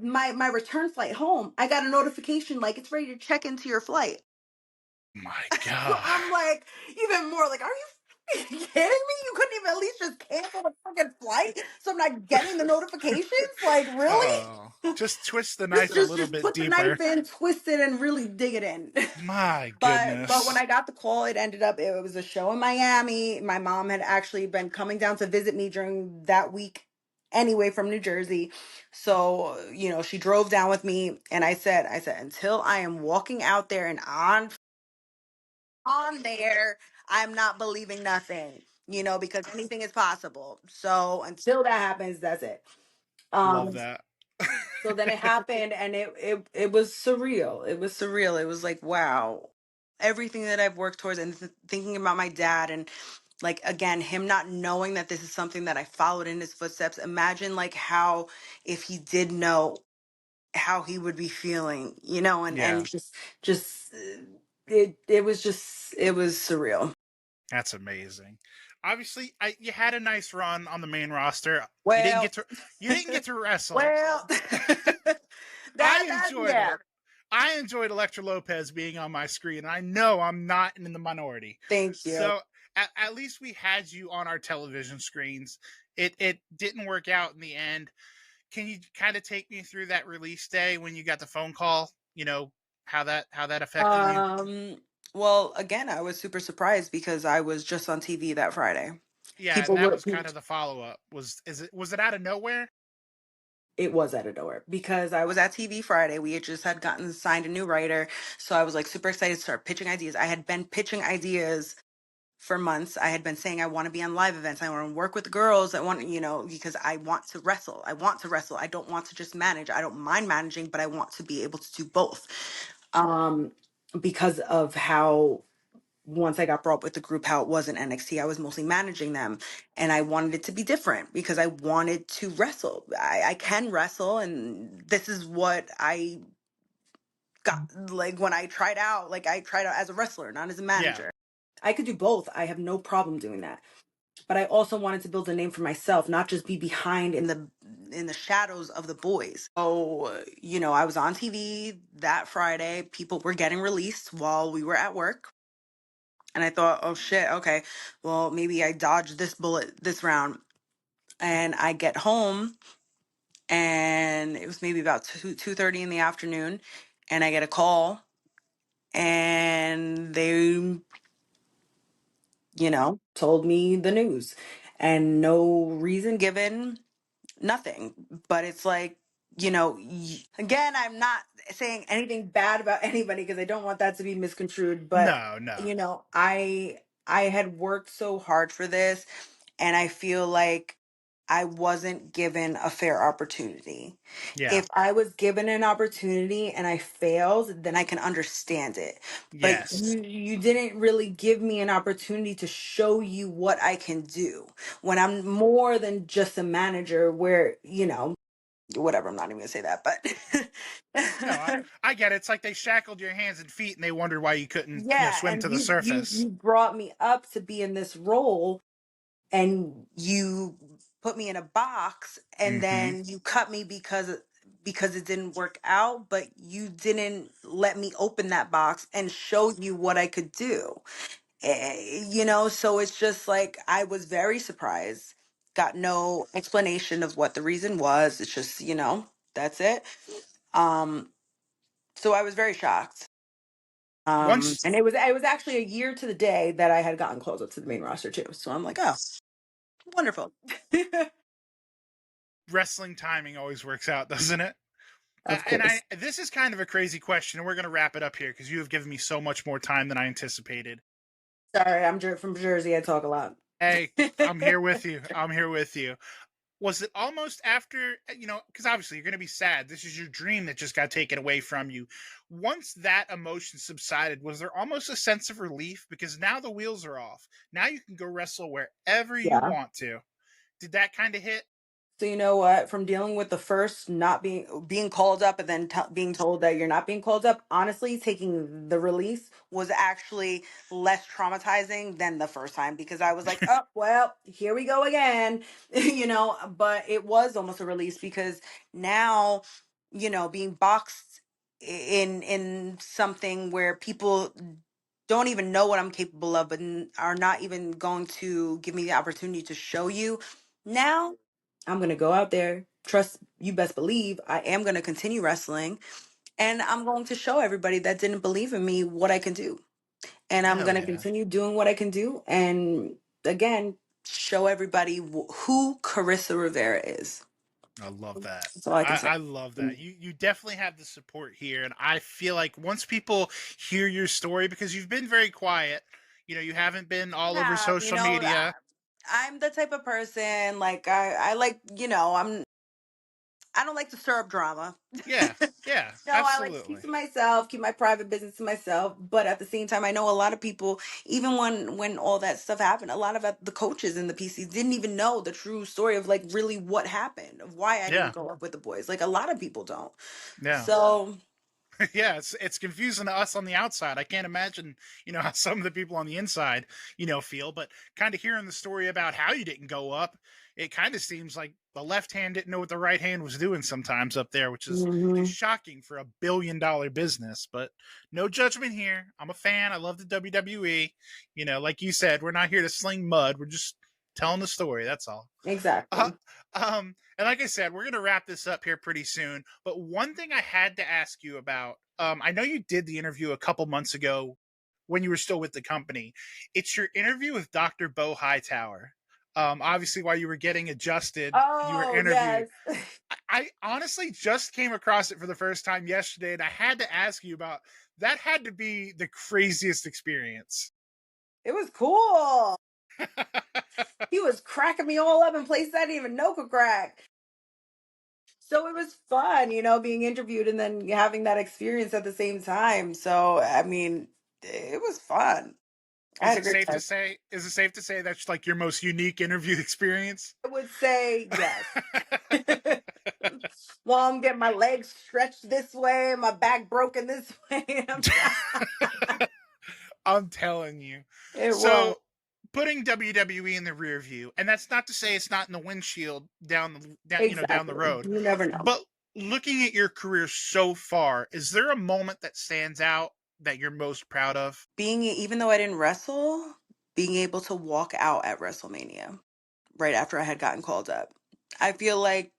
my return flight home, I got a notification like it's ready to check into your flight. My So God. I'm like, even more like, are you kidding me? You couldn't even at least just cancel the fucking flight so I'm not getting the notifications? Like, really? Oh. Just twist the knife a little bit put the deeper. knife in, twist it, and really dig it in. My But when goodness. I got the call, it was a show in Miami. My mom had actually been coming down to visit me during that week anyway from New Jersey. So, she drove down with me, and I said, until I am walking out there and on there, I'm not believing nothing, because anything is possible. So until that happens, that's it. Love Um, that. so then it happened, and it was surreal. It was surreal. It was like, wow, everything that I've worked towards, and thinking about my dad, and like, again, him not knowing that this is something that I followed in his footsteps. Imagine like how, if he did know, how he would be feeling, and Yeah, just it was surreal. that's amazing. Obviously, you had a nice run on the main roster. You didn't Well, get to you didn't get to wrestle. well, I that enjoyed yeah. it. I enjoyed Elektra Lopez being on my screen. I know I'm not in the minority. Thank you. So at least we had you on our television screens. It didn't work out in the end. Can you kind of take me through that release day when you got the phone call? How that affected you? Um, well, again, I was super surprised because I was just on TV that Friday. Yeah, and People that were, was kind of the follow up. Was it out of nowhere? it was out of nowhere because I was at TV Friday. We had just had gotten signed a new writer. So I was like super excited to start pitching ideas. I had been pitching ideas for months. I had been saying I want to be on live events. I want to work with the girls. I want, because I want to wrestle. I want to wrestle. I don't want to just manage. I don't mind managing, but I want to be able to do both. Um, because of how, once I got brought up with the group, how it was in NXT, I was mostly managing them, and I wanted it to be different because I wanted to wrestle. I can wrestle, and this is what I got. Like when I tried out, as a wrestler, not as a Yeah. manager. I could do both. I have no problem doing that. But I also wanted to build a name for myself, not just be behind in the shadows of the boys. So, I was on TV that Friday. People were getting released while we were at work. And I thought, oh shit, okay, well, maybe I dodged this bullet this round. And I get home, and it was maybe about 2:30 in the afternoon, and I get a call, and they, told me the news, and no reason given, nothing. But it's like, again, I'm not saying anything bad about anybody because I don't want that to be misconstrued. But No, no. I had worked so hard for this, and I feel like I wasn't given a fair opportunity. Yeah. If I was given an opportunity and I failed, then I can understand it. But Yes. you didn't really give me an opportunity to show you what I can do when I'm more than just a manager, where, whatever, I'm not even gonna say that, No, I, but I get it. It's like they shackled your hands and feet and they wondered why you couldn't, yeah, swim and to the you surface. you brought me up to be in this role, and you put me in a box, and Mm-hmm. then you cut me because it didn't work out, but you didn't let me open that box and show you what I could do. So it's just like, I was very surprised, got no explanation of what the reason was. It's just, that's it. um so I was very shocked. Once And it was actually a year to the day that I had gotten called up to the main roster too, so I'm like, oh, wonderful. wrestling timing always works out, doesn't it? Of And course. this is kind of a crazy question, and we're going to wrap it up here because you have given me so much more time than I anticipated. Sorry, I'm from Jersey, I talk a lot. Hey, I'm here with you. I'm here with you. Was it almost after, because obviously you're going to be sad. This is your dream that just got taken away from you. Once that emotion subsided, was there almost a sense of relief? Because now the wheels are off. Now you can go wrestle wherever you Yeah. want to. Did that kind of hit? So you know what? From dealing with the first not being called up, and then being told that you're not being called up, honestly, taking the release was actually less traumatizing than the first time, because I was like, oh well, here we go again, But it was almost a release because now, being boxed in something where people don't even know what I'm capable of, but are not even going to give me the opportunity to show you. Now I'm going to go out there trust you best believe I am going to continue wrestling, and I'm going to show everybody that didn't believe in me what I can do. And I'm Hell going to yeah. continue doing what I can do. And again, show everybody who Karissa Rivera is. I love that. That's all I can say. I love that. You definitely have the support here, and I feel like once people hear your story, because you've been very quiet, you haven't been all over social media. I'm the type of person, like, I like, I don't like to stir up drama. Yeah, yeah, No, I like to keep absolutely. to myself, keep my private business to myself. But at the same time, I know a lot of people, even when all that stuff happened, a lot of the coaches in the PCs didn't even know the true story of like really what happened, of why I didn't Yeah, go up with the boys. Like a lot of people don't. yeah. So Yeah, it's confusing to us on the outside. I can't imagine, how some of the people on the inside, feel. But kind of hearing the story about how you didn't go up, it kind of seems like the left hand didn't know what the right hand was doing sometimes up there, which is mhm, shocking for $1 billion business. But no judgment here. I'm a fan. I love the WWE. Like you said, we're not here to sling mud. We're just telling the story. That's all. Uh, exactly. and like I said, we're gonna wrap this up here pretty soon. But one thing I had to ask you about, I know you did the interview a couple months ago when you were still with the company. It's your interview with Dr. Bo Hightower. Obviously, while you were getting adjusted, you were Oh interviewed. yes. I honestly just came across it for the first time yesterday, and I had to ask you about that. Had to be the craziest experience. It was cool. He was cracking me all up in places I didn't even know could crack. So it was fun, being interviewed and then having that experience at the same time. So, I mean, it was fun. I Is had a it great safe to time. say? Is it safe to say that's like your most unique interview experience? I would say yes. Well, I'm getting my legs stretched this way, my back broken this way. I'm telling you. It was. So, putting WWE in the rear view, and that's not to say it's not in the windshield down the Exactly. road, You never know. but looking at your career so far, is there a moment that stands out that you're most proud of? Even though I didn't wrestle, being able to walk out at WrestleMania right after I had gotten called up. I feel like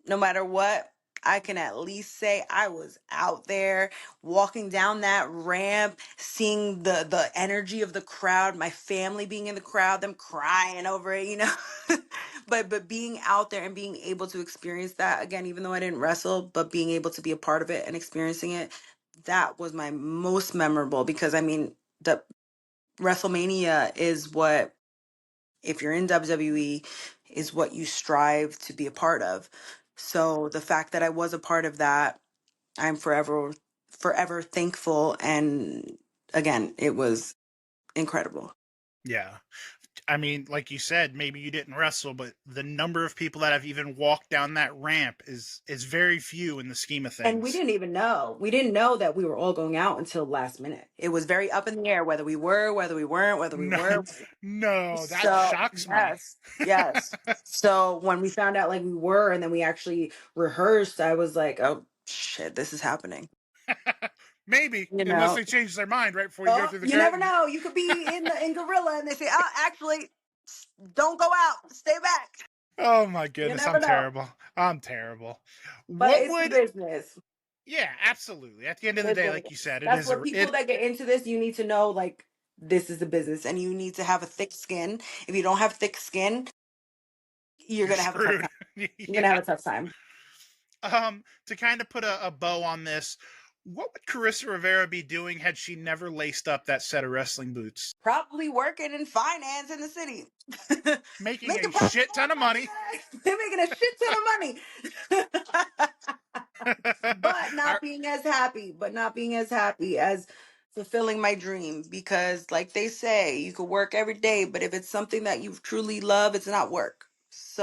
no matter what, I can at least say I was out there walking down that ramp, seeing the energy of the crowd, my family being in the crowd, them crying over it. But being out there and being able to experience that again, even though I didn't wrestle, but being able to be a part of it and experiencing it, that was my most memorable because I mean, the WrestleMania is what, if you're in WWE, is what you strive to be a part of. So the fact that I was a part of that, I'm forever thankful. And again, it was incredible. Yeah. I mean, like you said, maybe you didn't wrestle, but the number of people that have even walked down that ramp is very few in the scheme of And we things. didn't even know. We didn't know that we were all going out until last minute. It was very up in the air whether we were, whether we weren't, whether we No, were. no, that So, shocks me. yes, yes. So when we found out like we were and then we actually rehearsed, I was like, oh shit, this is happening. Maybe, You unless know, they change their mind right before you go oh, through the you never curtain. know. You could be in Gorilla and they say, oh, actually, don't go out, stay back. Oh my You goodness, never I'm know. terrible. I'm terrible. But What it's the would business. Yeah, absolutely. At the end of the It's day, what it like you is. said, it That's is what a people it that get into this, you need to know like this is the business and you need to have a thick skin. If you don't have thick skin, you're you're gonna have a tough screwed. time. You're gonna Yeah. have a tough time. To kind of put a bow on this, what would Carissa Rivera be doing had she never laced up that set of wrestling boots? Probably working in finance in the city. Making a Making probably shit ton more of money money. than they're making a shit ton of money. But Our- not being as happy, as fulfilling my dream. Because like they say, you could work every day, but if it's something that you truly love, it's not work.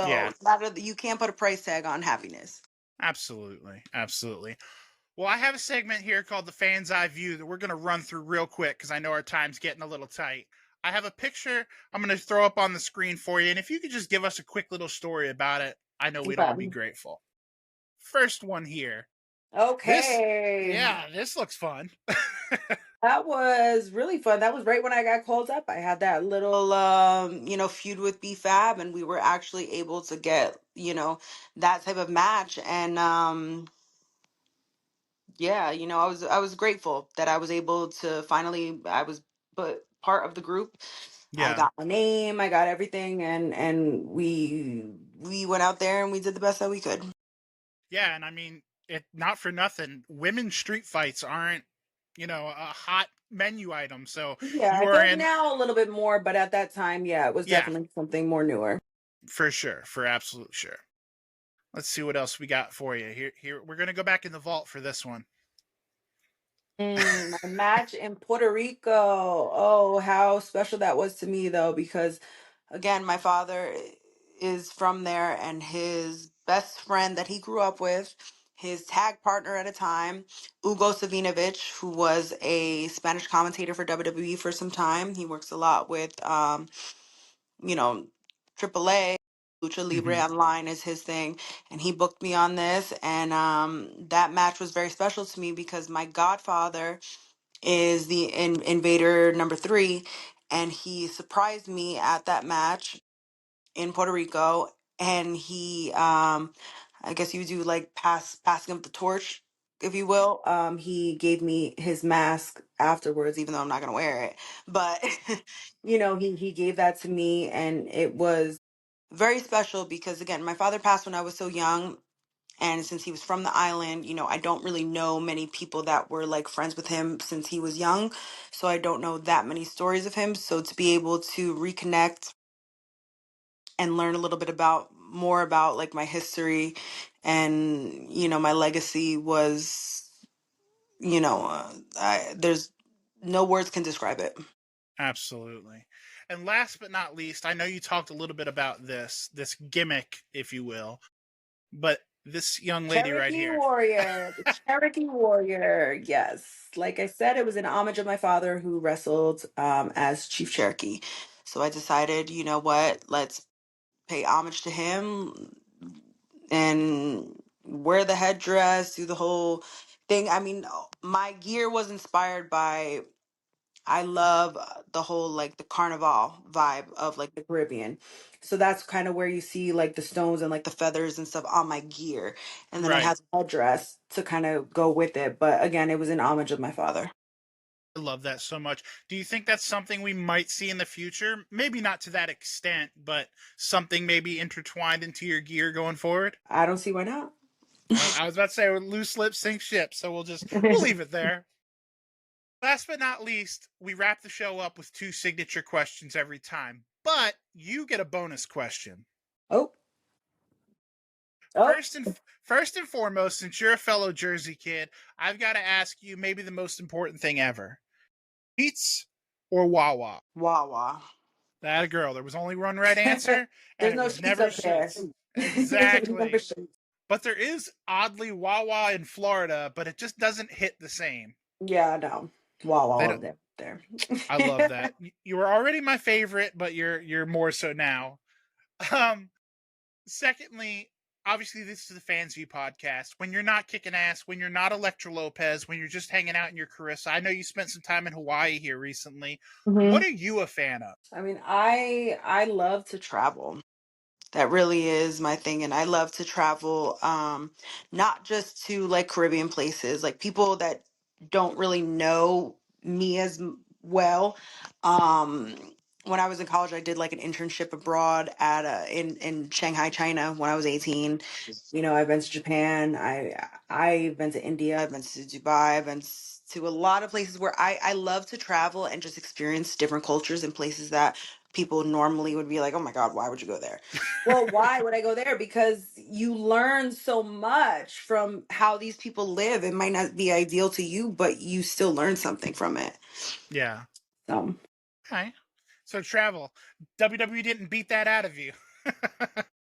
yeah, So you can't put a price tag on happiness. absolutely. Absolutely. Well, I have a segment here called The Fan's Eye View that we're going to run through real quick because I know our time's getting a little tight. I have a picture I'm going to throw up on the screen for you, and if you could just give us a quick little story about it, I know we'd all be Okay. grateful. First one here. This, Okay. yeah, this looks fun. That was really fun. That was right when I got called up. I had that little, feud with BFAB, and we were actually able to get, that type of match. And yeah, I was grateful that I was able to finally, I was but part of the group. I Yeah. got my name, I got everything, and we went out there and we did the best that we could. Yeah, and I mean, it not for nothing. Women's street fights aren't, a hot menu item. So Yeah, you I are feel like in, now a little bit more, but at that time, yeah, it was yeah, definitely something more newer. for sure, for absolute sure. Let's see what else we got for you. Here, we're gonna go back in the vault for this one. My match in Puerto Rico. Oh, how special that was to me, though, because again, my father is from there, and his best friend that he grew up with, his tag partner at a time, Ugo Savinovich, who was a Spanish commentator for WWE for some time. He works a lot with, you know, AAA. Lucha Libre Mm-hmm. Online is his thing, and he booked me on this, and that match was very special to me because my godfather is the invader number three, and he surprised me at that match in Puerto Rico, and he I guess you do like passing of the torch, if you will. He gave me his mask afterwards, even though I'm not gonna wear it. But he gave that to me, and it was very special because again, my father passed when I was so young, and since he was from the island, I don't really know many people that were like friends with him since he was young. So I don't know that many stories of him. So to be able to reconnect and learn a little bit about more about like my history and, my legacy was, there's no words can describe it. Absolutely. And last but not least, I know you talked a little bit about this gimmick, if you will, but this young lady right Cherokee here. Warrior, the Cherokee Warrior. Yes. Like I said, it was an homage of my father who wrestled as Chief Cherokee. So I decided, you know what, let's pay homage to him and wear the headdress, do the whole thing. I mean, my gear was inspired by I love the whole like the carnival vibe of like the Caribbean. So that's kind of where you see like the stones and like the feathers and stuff on my gear. And then I Right. had the headdress to kind of go with it. But again, it was in homage of my father. I love that so much. Do you think that's something we might see in the future? Maybe not to that extent, but something maybe intertwined into your gear going forward? I don't see why not. I was about to say loose lips sink ships, so we'll leave it there. Last but not least, we wrap the show up with two signature questions every time. But you get a bonus question. Oh, oh, First and foremost, since you're a fellow Jersey kid, I've got to ask you maybe the most important thing ever. Pete's or Wawa? Wawa. That a girl. There was only one right answer, and There's it no was sheets never up there. Sheets. Never Exactly. sheets. But there is oddly Wawa in Florida, but it just doesn't hit the same. Yeah, no. Wawa They all don't, there. There. I love that. You were already my favorite, but you're more so now. Um, Secondly, obviously this is the Fans View podcast. When you're not kicking ass, when you're not Elektra Lopez, when you're just hanging out in your Karissa. I know you spent some time in Hawaii here recently. What Mhm. are you a fan of? I mean, I love to travel. That really is my thing, and I love to travel, not just to like Caribbean places, like people that don't really know me as well. Um, when I was in college, I did like an internship abroad at in Shanghai, China when I was 18. I've been to Japan, I've been to India, I've been to Dubai, I've been to a lot of places where I love to travel and just experience different cultures and places that people normally would be like, oh my God, why would you go there? Well, why would I go there? Because you learn so much from how these people live. It might not be ideal to you, but you still learn something from it. Yeah. So, Okay. So travel. WWE didn't beat that out of you.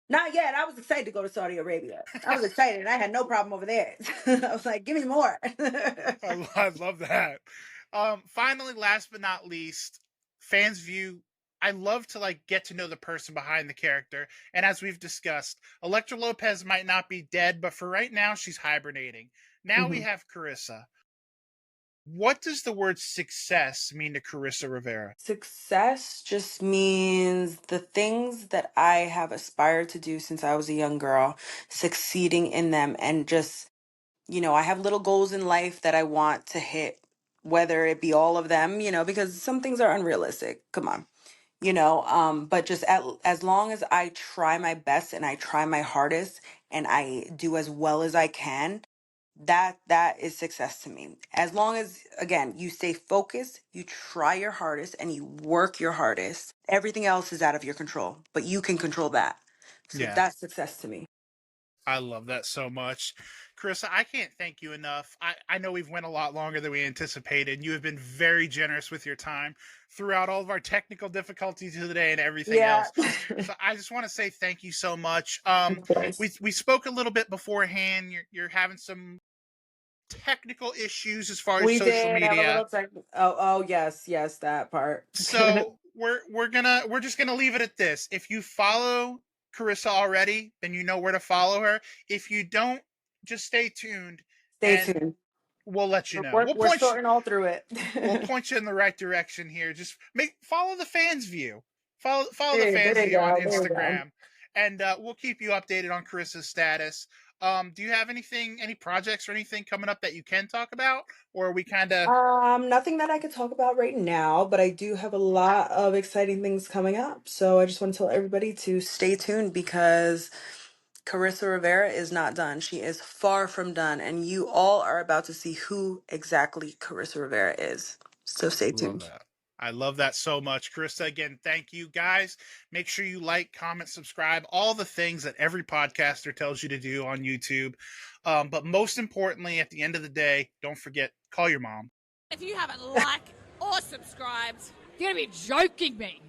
not yet. I was excited to go to Saudi Arabia. I was excited and I had no problem over there. I was like, give me more. I love that. Finally, last but not least, fans view. I love to like get to know the person behind the character, and as we've discussed, Elektra Lopez might not be dead, but for right now, she's hibernating. Now we Mhm. have Karissa. What does the word success mean to Karissa Rivera? Success just means the things that I have aspired to do since I was a young girl, succeeding in them, and just, I have little goals in life that I want to hit, whether it be all of them, because some things are unrealistic. Come on. But just as long as I try my best and I try my hardest and I do as well as I can, that is success to me. As long as, again, you stay focused, you try your hardest, and you work your hardest, everything else is out of your control, but you can control that. So Yeah. that's success to me. I love that so much. Karissa, I can't thank you enough. I know we've went a lot longer than we anticipated. You have been very generous with your time throughout all of our technical difficulties of the day and everything Yeah. else. So I just want to say thank you so much. Of course. We spoke a little bit beforehand. You're having some technical issues as far as We social did have a media. little tech. Oh, yes, that part. So we're just gonna leave it at this. If you follow Karissa already, then you know where to follow her. If you don't, just stay tuned Stay and tuned. we'll let you know. We're sorting all through it. We'll point you in the right direction here. Just follow the fans view. Follow the There fans you view on go. There you go. Instagram, and we'll keep you updated on Karissa's status. Do you have any projects or anything coming up that you can talk about, or are we kind of? Nothing that I could talk about right now, but I do have a lot of exciting things coming up. So I just want to tell everybody to stay tuned because Karissa Rivera is not done. She is far from done, and you all are about to see who exactly Karissa Rivera is. So stay Love tuned. that. I love that so much. Karissa, again, thank you guys. Make sure you like, comment, subscribe, all the things that every podcaster tells you to do on YouTube. But most importantly, at the end of the day, don't forget, call your mom. If you haven't liked or subscribed, you're going to be joking me.